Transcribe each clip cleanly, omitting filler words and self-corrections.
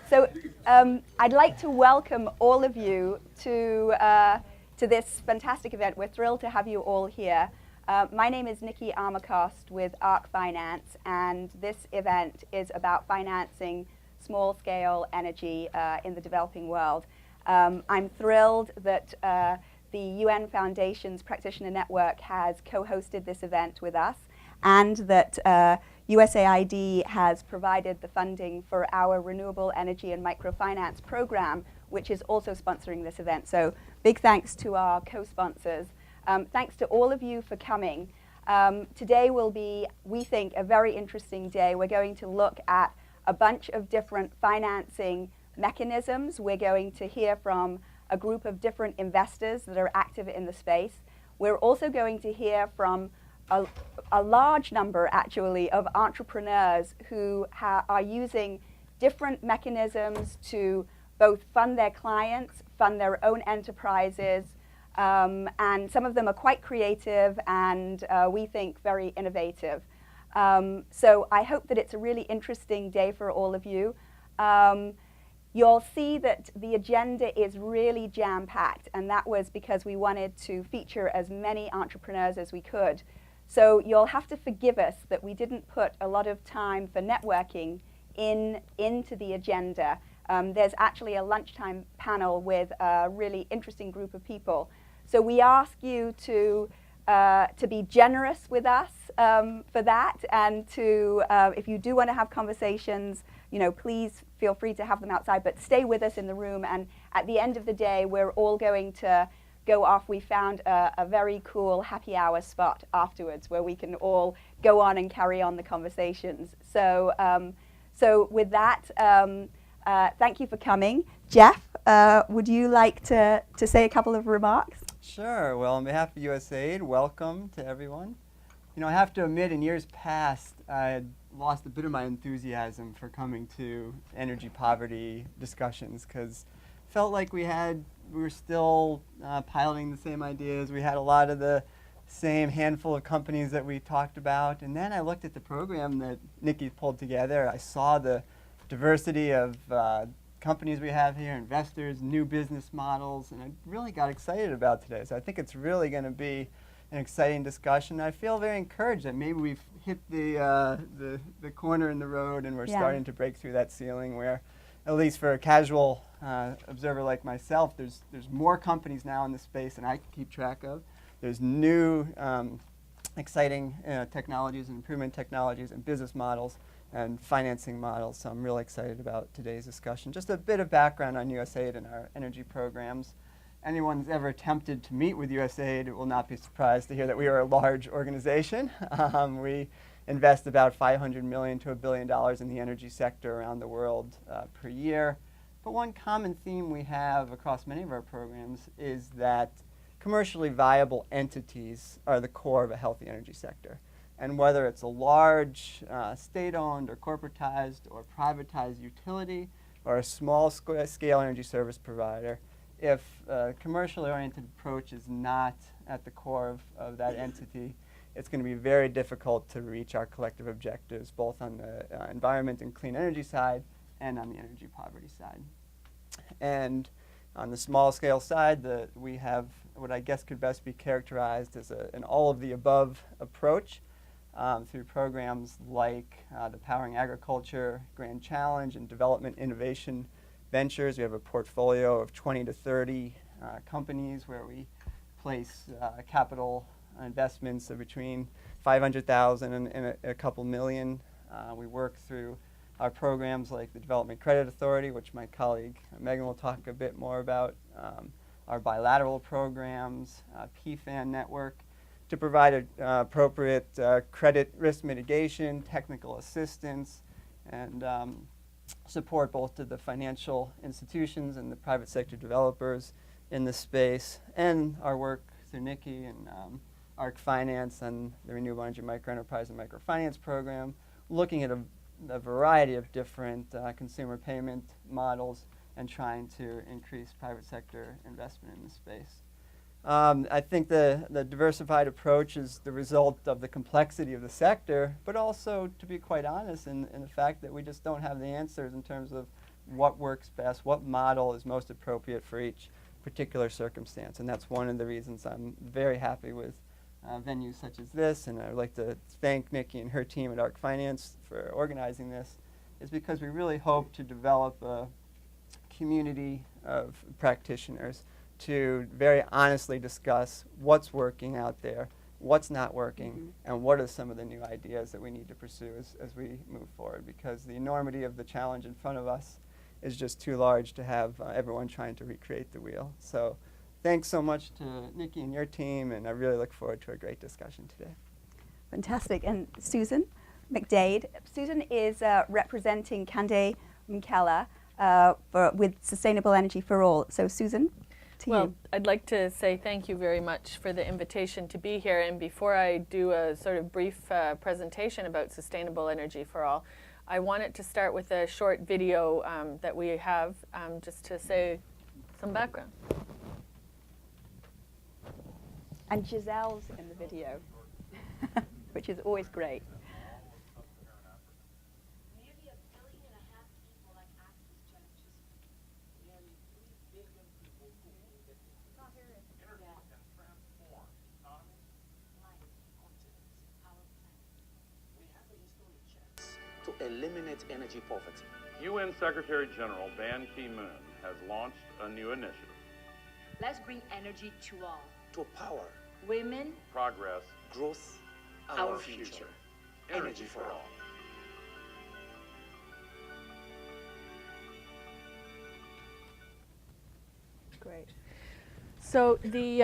So I'd like to welcome all of you to this fantastic event. We're thrilled to have you all here. My name is Nikki Armacost with ARC Finance, and this event is about financing small-scale energy in the developing world. I'm thrilled that the UN Foundation's Practitioner Network has co-hosted this event with us, and that USAID has provided the funding for our Renewable Energy and Microfinance program, which is also sponsoring this event. So big thanks to our co-sponsors. Thanks to all of you for coming. Today will be, we think, a very interesting day. We're going to look at a bunch of different financing mechanisms. We're going to hear from a group of different investors that are active in the space. We're also going to hear from a large number, actually, of entrepreneurs who are using different mechanisms to both fund their clients, fund their own enterprises, and some of them are quite creative and we think very innovative. So I hope that it's a really interesting day for all of you. You'll see that the agenda is really jam-packed, and that was because we wanted to feature as many entrepreneurs as we could. So you'll have to forgive us that we didn't put a lot of time for networking into the agenda. There's actually a lunchtime panel with a really interesting group of people. So we ask you to be generous with us for that, and to, if you do want to have conversations, please feel free to have them outside, but stay with us in the room. And at the end of the day, we're all going to go off. We found a very cool happy hour spot afterwards where we can all go on and carry on the conversations. So, so with that, thank you for coming. Jeff, would you like to say a couple of remarks? Sure. Well, on behalf of USAID, welcome to everyone. I have to admit, in years past, I had lost a bit of my enthusiasm for coming to energy poverty discussions, because felt like we were still piloting the same ideas. We had a lot of the same handful of companies that we talked about. And then I looked at the program that Nikki pulled together. I saw the diversity of companies we have here, investors, new business models, and I really got excited about today. So I think it's really going to be an exciting discussion. I feel very encouraged that maybe we've hit the corner in the road, and we're starting to break through that ceiling where, at least for a casual observer like myself, there's more companies now in the space than I can keep track of. There's new exciting technologies and improvement technologies and business models and financing models. So I'm really excited about today's discussion. Just a bit of background on USAID and our energy programs. Anyone who's ever attempted to meet with USAID will not be surprised to hear that we are a large organization. We invest about $500 million to $1 billion in the energy sector around the world per year. But one common theme we have across many of our programs is that commercially viable entities are the core of a healthy energy sector. And whether it's a large state-owned or corporatized or privatized utility or a small-scale energy service provider, if a commercially oriented approach is not at the core of that entity, it's going to be very difficult to reach our collective objectives, both on the environment and clean energy side and on the energy poverty side. And on the small scale side, we have what I guess could best be characterized as an all-of-the-above approach through programs like the Powering Agriculture Grand Challenge and Development Innovation Ventures. We have a portfolio of 20 to 30 companies where we place capital investments of between 500,000 and a couple million. We work through our programs like the Development Credit Authority, which my colleague Megan will talk a bit more about, our bilateral programs, PFAN network, to provide appropriate credit risk mitigation, technical assistance, and support both to the financial institutions and the private sector developers in the space, and our work through Nikki and ARC Finance and the Renewable Energy Microenterprise and Microfinance program, looking at a variety of different consumer payment models and trying to increase private sector investment in the space. I think the diversified approach is the result of the complexity of the sector, but also, to be quite honest, in the fact that we just don't have the answers in terms of what works best, what model is most appropriate for each particular circumstance. And that's one of the reasons I'm very happy with venues such as this, and I'd like to thank Nikki and her team at ARC Finance for organizing this, is because we really hope to develop a community of practitioners to very honestly discuss what's working out there, what's not working, and what are some of the new ideas that we need to pursue as we move forward, because the enormity of the challenge in front of us is just too large to have everyone trying to recreate the wheel. So thanks so much to Nikki and your team, and I really look forward to a great discussion today. Fantastic. And Susan McDade. Susan is representing Kande Mkela with Sustainable Energy for All. So Susan, to you. I'd like to say thank you very much for the invitation to be here. And before I do a sort of brief presentation about Sustainable Energy for All, I wanted to start with a short video that we have just to say some background. And Giselle's in the video, which is always great. Nearly 1.5 billion people like access challenges. Nearly 3 billion people who need it. Energy can transform economies, life, continents, our planet. We have a historic chance to eliminate energy poverty. UN Secretary General Ban Ki-moon has launched a new initiative. Let's bring energy to all. To power, Women, Progress, growth, our future. Energy for all. Great. So the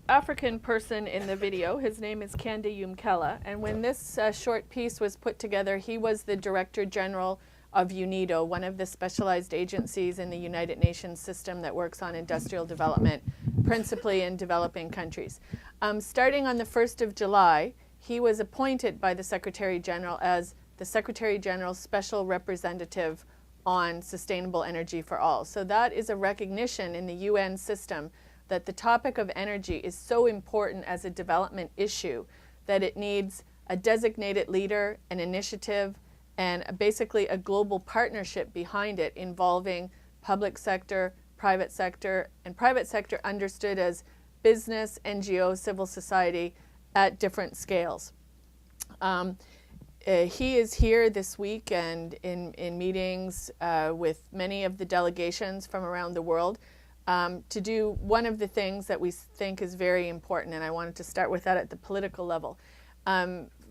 African person in the video, his name is Kande Mkela, and when this short piece was put together, he was the Director General of UNIDO, one of the specialized agencies in the United Nations system that works on industrial development, principally in developing countries. Starting on the 1st of July, he was appointed by the Secretary General as the Secretary General's Special Representative on Sustainable Energy for All. So that is a recognition in the UN system that the topic of energy is so important as a development issue that it needs a designated leader, an initiative, and basically a global partnership behind it involving public sector, and private sector understood as business, NGO, civil society at different scales. He is here this week and in meetings with many of the delegations from around the world to do one of the things that we think is very important, and I wanted to start with that at the political level.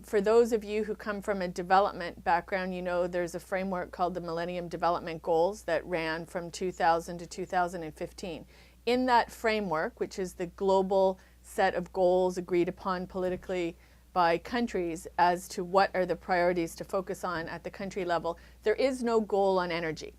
For those of you who come from a development background, you know there's a framework called the Millennium Development Goals that ran from 2000 to 2015. In that framework, which is the global set of goals agreed upon politically by countries as to what are the priorities to focus on at the country level, there is no goal on energy.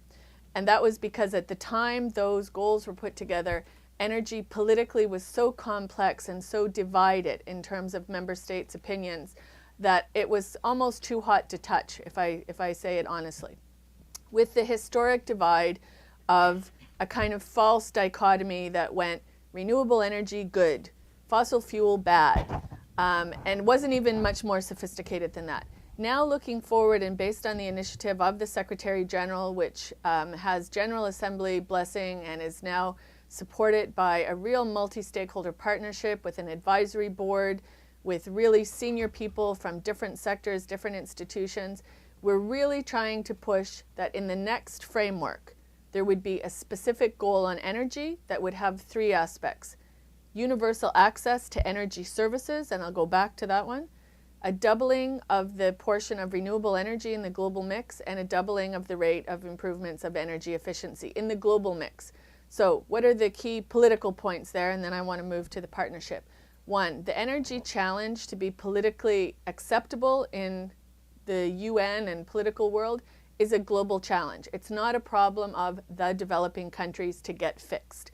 And that was because at the time those goals were put together, energy politically was so complex and so divided in terms of member states' opinions that it was almost too hot to touch, if I say it honestly. With the historic divide of a kind of false dichotomy that went renewable energy good, fossil fuel bad, and wasn't even much more sophisticated than that. Now looking forward and based on the initiative of the Secretary General, which has General Assembly blessing and is now supported by a real multi-stakeholder partnership with an advisory board, with really senior people from different sectors, different institutions, we're really trying to push that in the next framework, there would be a specific goal on energy that would have 3 aspects. Universal access to energy services, and I'll go back to that one, a doubling of the portion of renewable energy in the global mix, and a doubling of the rate of improvements of energy efficiency in the global mix. So what are the key political points there? And then I want to move to the partnership. 1, the energy challenge to be politically acceptable in the UN and political world is a global challenge. It's not a problem of the developing countries to get fixed.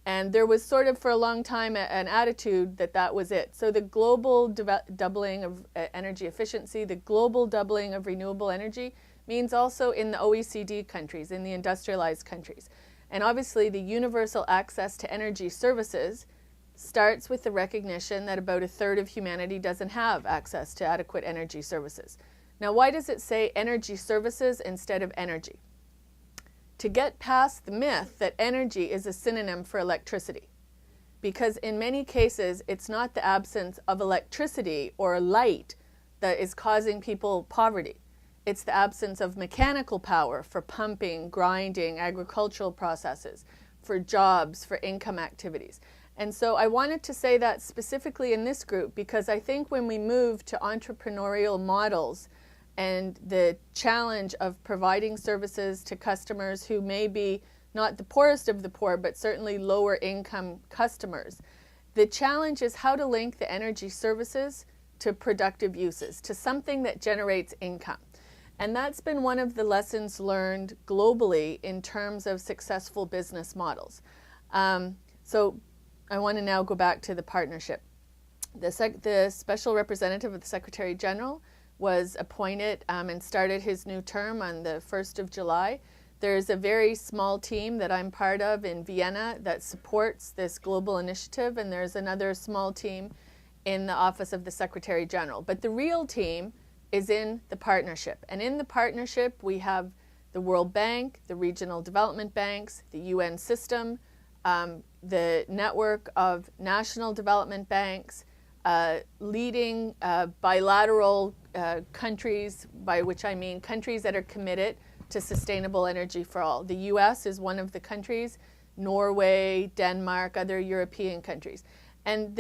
And there was sort of for a long time an attitude that that was it. So the global doubling of energy efficiency, the global doubling of renewable energy means also in the OECD countries, in the industrialized countries. And obviously the universal access to energy services starts with the recognition that about 1/3 of humanity doesn't have access to adequate energy services. Now, why does it say energy services instead of energy? to get past the myth that energy is a synonym for electricity. Because in many cases, it's not the absence of electricity or light that is causing people poverty. It's the absence of mechanical power for pumping, grinding, agricultural processes, for jobs, for income activities. And so I wanted to say that specifically in this group because I think when we move to entrepreneurial models and the challenge of providing services to customers who may be not the poorest of the poor, but certainly lower income customers, the challenge is how to link the energy services to productive uses, to something that generates income. And that's been one of the lessons learned globally in terms of successful business models. So I want to now go back to the partnership. The special representative of the Secretary General was appointed and started his new term on the 1st of July. There's a very small team that I'm part of in Vienna that supports this global initiative, and there's another small team in the Office of the Secretary General. But the real team is in the partnership. And in the partnership, we have the World Bank, the regional development banks, the UN system, the network of national development banks, leading bilateral countries, by which I mean countries that are committed to sustainable energy for all. The US is one of the countries, Norway, Denmark, other European countries. And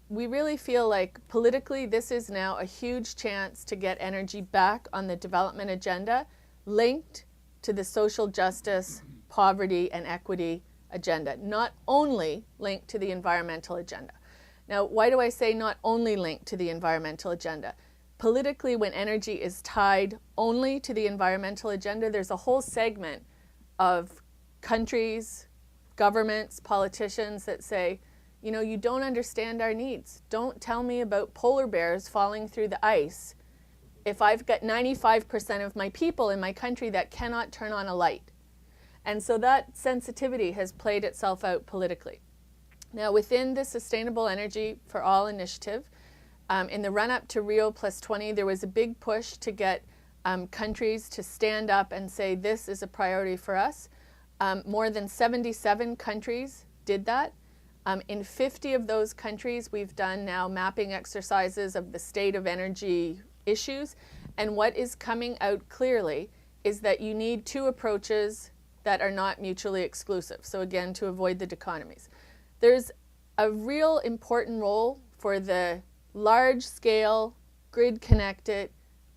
we really feel like politically this is now a huge chance to get energy back on the development agenda, linked to the social justice, poverty, and equity agenda, not only linked to the environmental agenda. Now, why do I say not only linked to the environmental agenda? Politically, when energy is tied only to the environmental agenda, there's a whole segment of countries, governments, politicians that say, you know, you don't understand our needs. Don't tell me about polar bears falling through the ice if I've got 95% of my people in my country that cannot turn on a light. And so that sensitivity has played itself out politically. Now, within the Sustainable Energy for All initiative, in the run-up to Rio +20, there was a big push to get countries to stand up and say, this is a priority for us. More than 77 countries did that. In 50 of those countries, we've done now mapping exercises of the state of energy issues. And what is coming out clearly is that you need two approaches that are not mutually exclusive. So again, to avoid the dichotomies. There's a real important role for the large-scale, grid-connected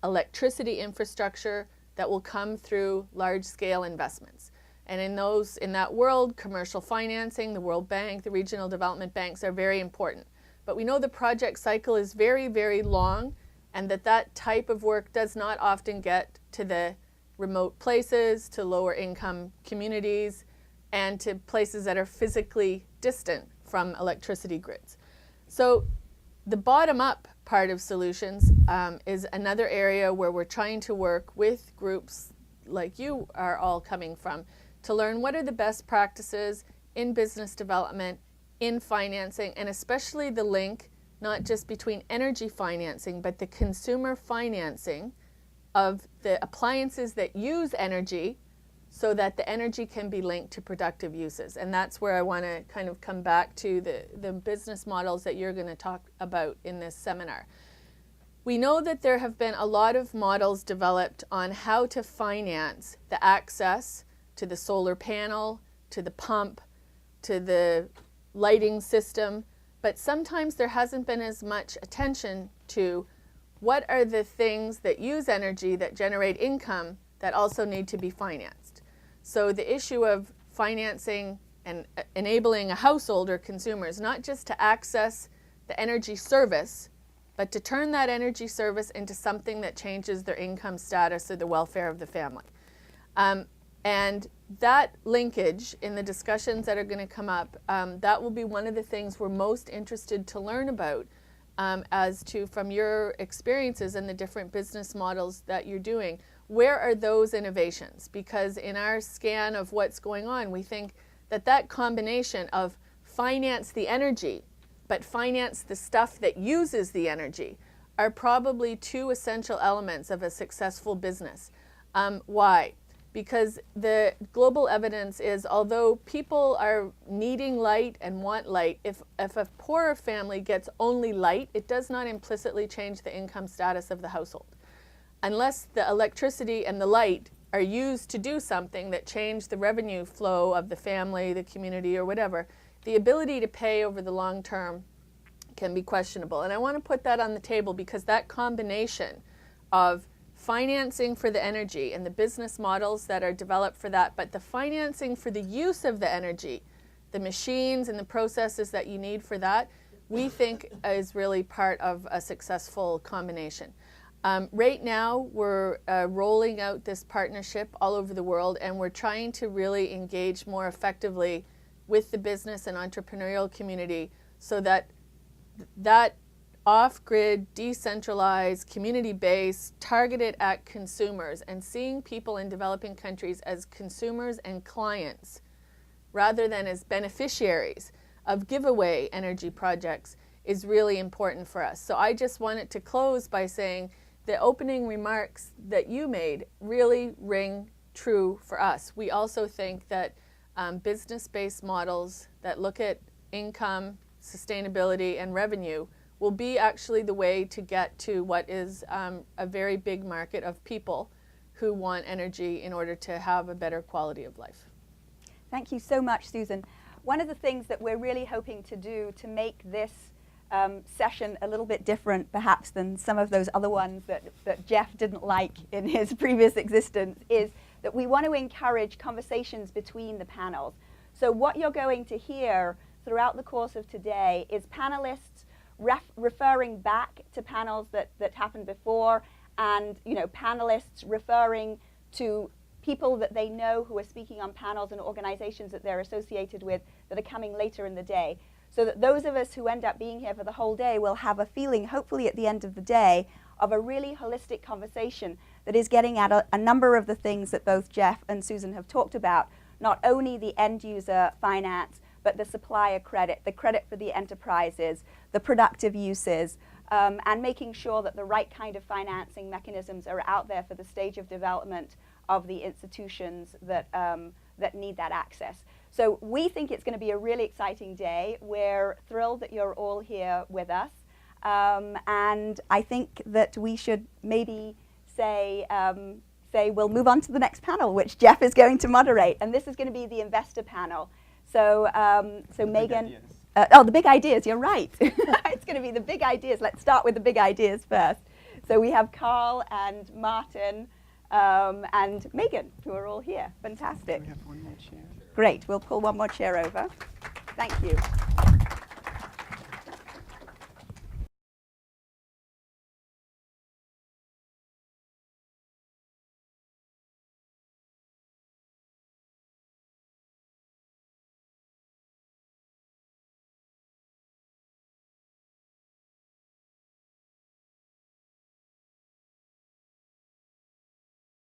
electricity infrastructure that will come through large-scale investments. And in that world, commercial financing, the World Bank, the regional development banks are very important. But we know the project cycle is very, very long, and that type of work does not often get to the remote places, to lower income communities, and to places that are physically distant from electricity grids. So the bottom-up part of solutions is another area where we're trying to work with groups like you are all coming from to learn what are the best practices in business development, in financing, and especially the link not just between energy financing, but the consumer financing of the appliances that use energy so that the energy can be linked to productive uses. And that's where I want to kind of come back to the business models that you're going to talk about in this seminar. We know that there have been a lot of models developed on how to finance the access to the solar panel, to the pump, to the lighting system, but sometimes there hasn't been as much attention to what are the things that use energy that generate income that also need to be financed. So the issue of financing and enabling a household or consumers not just to access the energy service, but to turn that energy service into something that changes their income status or the welfare of the family. And that linkage in the discussions that are going to come up, that will be one of the things we're most interested to learn about as to, from your experiences and the different business models that you're doing, where are those innovations? Because in our scan of what's going on, we think that that combination of finance the energy, but finance the stuff that uses the energy, are probably two essential elements of a successful business. Why? because the global evidence is, although people are needing light and want light, if a poorer family gets only light, it does not implicitly change the income status of the household. Unless the electricity and the light are used to do something that change the revenue flow of the family, the community, or whatever, the ability to pay over the long term can be questionable. And I want to put that on the table because that combination of financing for the energy and the business models that are developed for that, but the financing for the use of the energy, the machines and the processes that you need for that, we think is really part of a successful combination. Right now, we're rolling out this partnership all over the world, and we're trying to really engage more effectively with the business and entrepreneurial community so that that off-grid, decentralized, community-based, targeted at consumers, and seeing people in developing countries as consumers and clients rather than as beneficiaries of giveaway energy projects is really important for us. So I just wanted to close by saying the opening remarks that you made really ring true for us. We also think that business-based models that look at income, sustainability, and revenue will be actually the way to get to what is a very big market of people who want energy in order to have a better quality of life. Thank you so much, Susan. One of the things that we're really hoping to do to make this session a little bit different perhaps than some of those other ones that Jeff didn't like in his previous existence is that we want to encourage conversations between the panels. So what you're going to hear throughout the course of today is panelists referring back to panels that happened before, and panelists referring to people that they know who are speaking on panels and organizations that they're associated with that are coming later in the day. So that those of us who end up being here for the whole day will have a feeling, hopefully at the end of the day, of a really holistic conversation that is getting at a number of the things that both Jeff and Susan have talked about, not only the end user finance, but the supplier credit, the credit for the enterprises, the productive uses, and making sure that the right kind of financing mechanisms are out there for the stage of development of the institutions that need that access. So we think it's going to be a really exciting day. We're thrilled that you're all here with us. And I think that we should maybe say we'll move on to the next panel, which Jeff is going to moderate. And this is going to be the investor panel. So, Megan, the big ideas, you're right. It's going to be the big ideas. Let's start with the big ideas first. So we have Carl and Martin and Megan, who are all here. Fantastic. We have one more chair. Great. We'll pull one more chair over. Thank you.